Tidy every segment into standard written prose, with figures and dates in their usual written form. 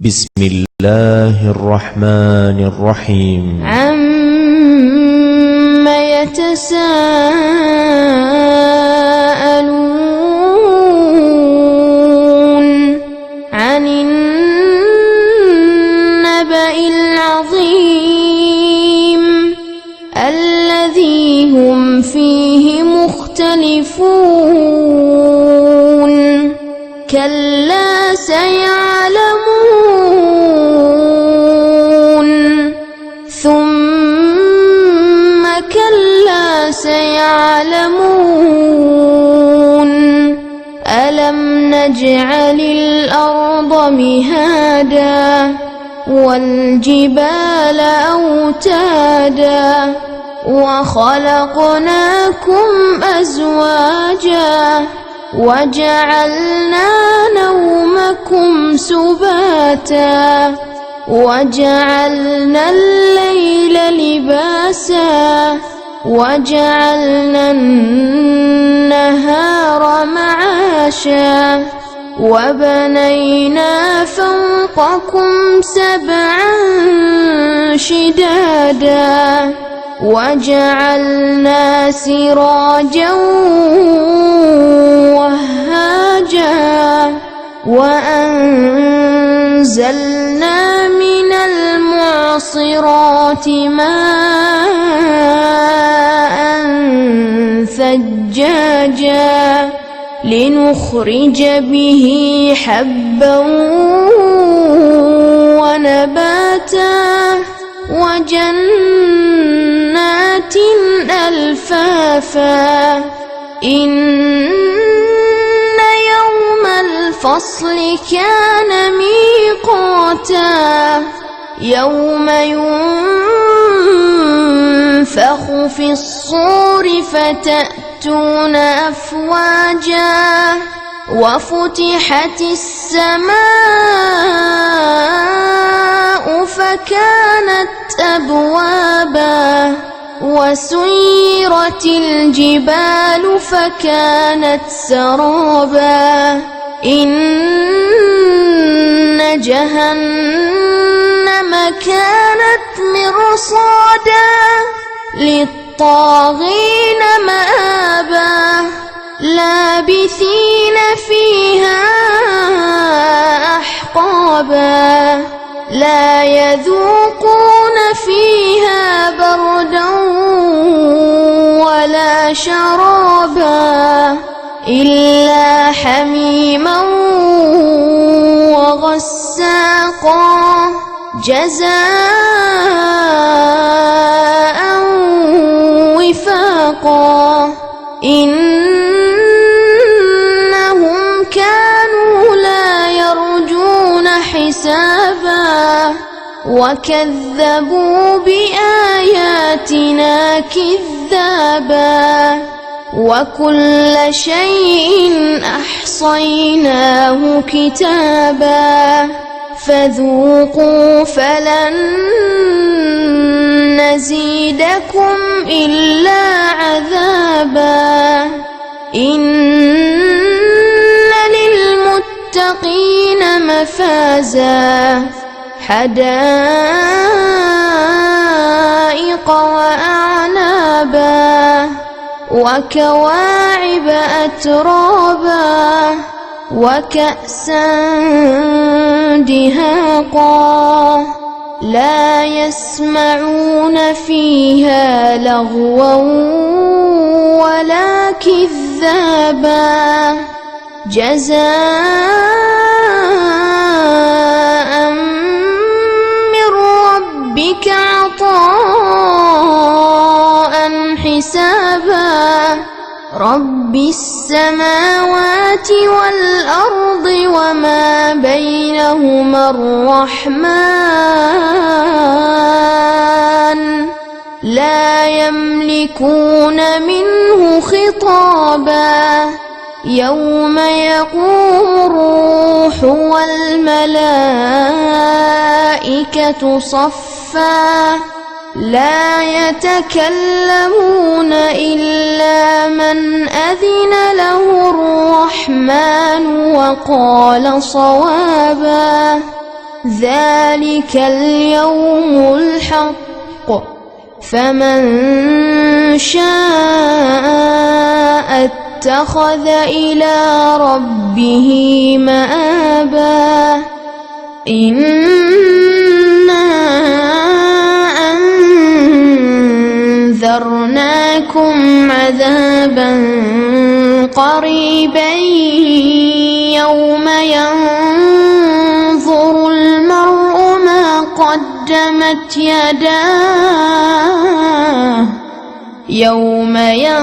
بسم الله الرحمن الرحيم عَمَّ يَتَسَاءَلُونَ عَنِ النَّبَإِ الْعَظِيمِ الَّذِي هُمْ فِيهِ مُخْتَلِفُونَ كَلَّا سَيَعْلَمُونَ ثُمَّ كَلَّا سَيَعْلَمُونَ أَلَمْ نَجْعَلِ الْأَرْضَ مِهَادًا وَالْجِبَالَ أَوْتَادًا وَخَلَقْنَاكُمْ أَزْوَاجًا وَجَعَلْنَا نَوْمَكُمْ سُبَاتًا وَجَعَلْنَا اللَّيْلَ لِبَاسًا وَجَعَلْنَا النَّهَارَ مَعَاشًا وَبَنَيْنَا فَوْقَكُمْ سَبْعًا شِدَادًا وَجَعَلْنَا سِرَاجًا وَهَّاجًا وَأَنزَلْنَا مِنَ الْمُعْصِرَاتِ مَاءً ثَجَّاجًا لِنُخْرِجَ بِهِ حَبًّا وَنَبَاتًا وَجَنَّاتٍ أَلْفَافًا إِنَّ يَوْمَ الْفَصْلِ كَانَ مِيقَاتًا يَوْمَ يُنفَخُ فِي الصُّورِ فَتَأْتُونَ أَفْوَاجًا وَفُتِحَتِ السَّمَاءُ فَكَانَتْ أَبْوَابًا وَسُيِّرَتِ الْجِبَالُ فَكَانَتْ سَرَابًا إِنَّ جَهَنَّمَ كَانَتْ مِرْصَادًا لِلطَّاغِينَ مَآبًا لَابِثِينَ فِيهَا أَحْقَابًا لَا يَذُوقُونَ فِيهَا بَرْدًا وَلَا شَرَابًا إِلَّا حَمِيمًا وَغَسَّاقًا جَزَاءً وِفَاقًا إِنَّهُمْ كَانُوا لَا يَرْجُونَ حِسَابًا وَكَذَّبُوا بِآيَاتِنَا كِذَّابًا وَكُلَّ شَيْءٍ أَحْصَيْنَاهُ كِتَابًا فَذُوقُوا فَلَن نَّزِيدَكُمْ إِلَّا عَذَابًا إِنَّ لِلْمُتَّقِينَ مَفَازًا حَدَائِقَ وَأَعْنَابًا وَكَوَاعِبَ أَتْرَابًا وَكَأْسًا دِهَاقًا لَا يَسْمَعُونَ فِيهَا لَغْوًا وَلَا كِذَّابًا جَزَاءً مِّن رَّبِّكَ عَطَاءً حِسَابًا رَبِّ السَّمَاوَاتِ وَالْأَرْضِ وَمَا بَيْنَهُمَا الرَّحْمَنُ لَا يَمْلِكُونَ مِنْهُ خِطَابًا يَوْمَ يَقُومُ الرُّوحُ وَالْمَلَائِكَةُ صَفًّا لا يتكلمون إلا من أذن له الرحمن وقال صوابا ذلك اليوم الحق فمن شاء اتخذ إلى ربه مآبا إنا أنذرناكم عذابا قريبا يوم ينظر المرء ما قدمت يداه يوم ينظر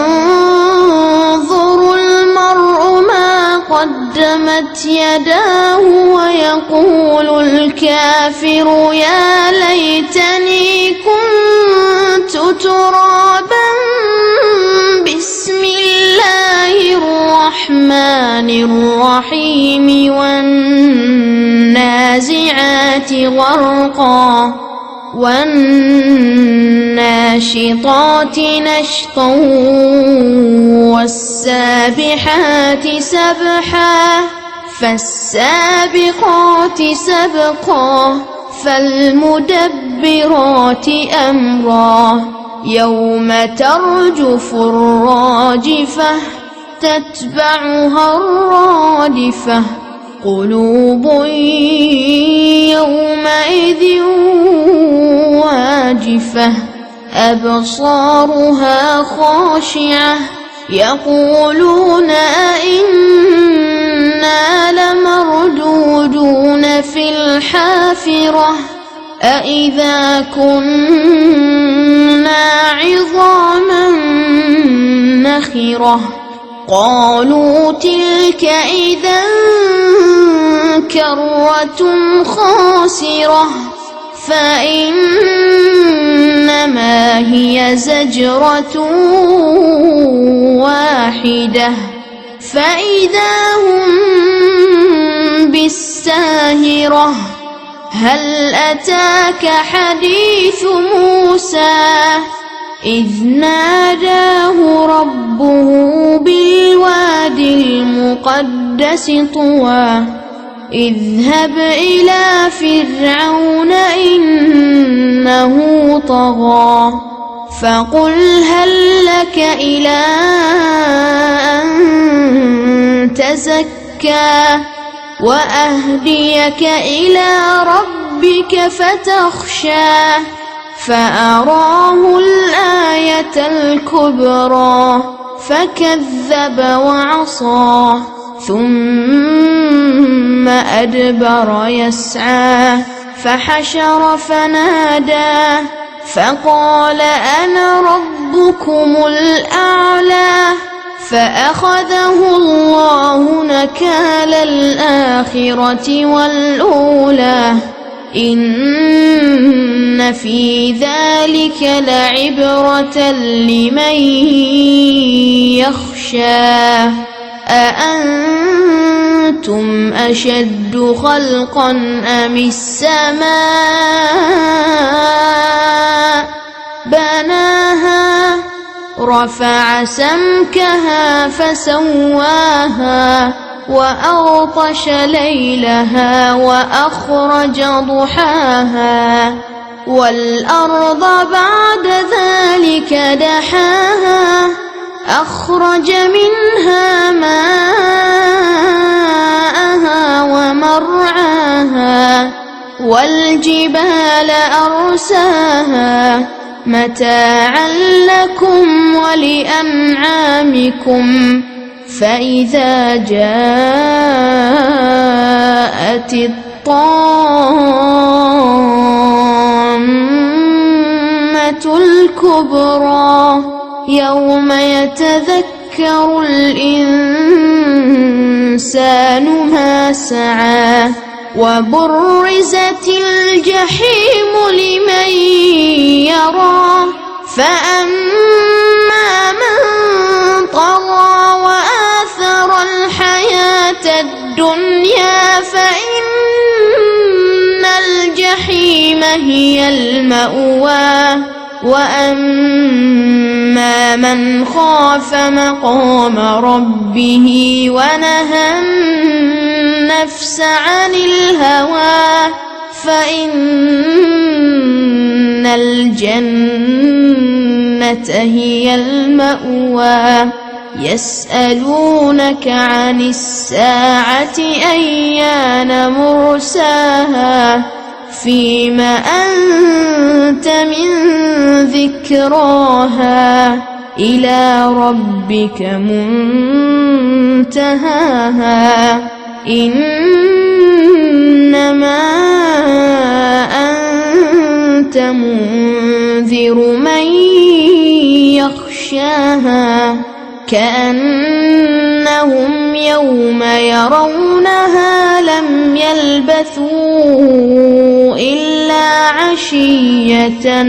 المرء ما قدمت يداه ويقول الكافر يا ليتني كنت ترابا بسم الله الرحمن الرحيم والنازعات غرقا والناشطات نشطا والسابحات سبحا فالسابقات سبقا فالمدبرات أمرا يوم ترجف الراجفة تتبعها الرادفة قلوب يومئذ واجفة أبصارها خاشعة يقولون أئنا لمردودون في الحافرة أئذا كنا عظاما نخرة قالوا تلك إذا كرة خاسرة فإنما هي زجرة واحدة فإذا هم بالساهرة هل أتاك حديث موسى إذ ناداه ربه بالواد المقدس طوى اذهب إلى فرعون إنه طغى فقل هل لك إلى أن تزكى وأهديك إلى ربك فتخشى فأراه الآية الكبرى فكذب وعصى ثم أدبر يسعى فحشر فنادى فقال أنا ربكم الأعلى فأخذه الله نكال الآخرة والأولى إن في ذلك لعبرة لمن يخشى أأنتم أشد خلقا أم السماء بناها رفع سمكها فسواها وأغطش ليلها وأخرج ضحاها والأرض بعد ذلك دحاها أخرج منها ماءها ومرعاها والجبال أرساها متاعا لكم ولأنعامكم فإذا جاءت الطامة الكبرى يوم يتذكر الإنسان ما سعى وبرزت الجحيم لمن يرى فأما من طغى وآثر الحياة الدنيا فإن الجحيم هي المأوى وأما من خاف مقام ربه ونهى النفس عن الهوى فإن الجنة هي المأوى يسألونك عن الساعة أيان مرساها فيم أنت من ذكراها إلى ربك منتهاها إنما أنت منذر من يخشاها كأنهم يوم يرونها لم يلبثوا إلا عشية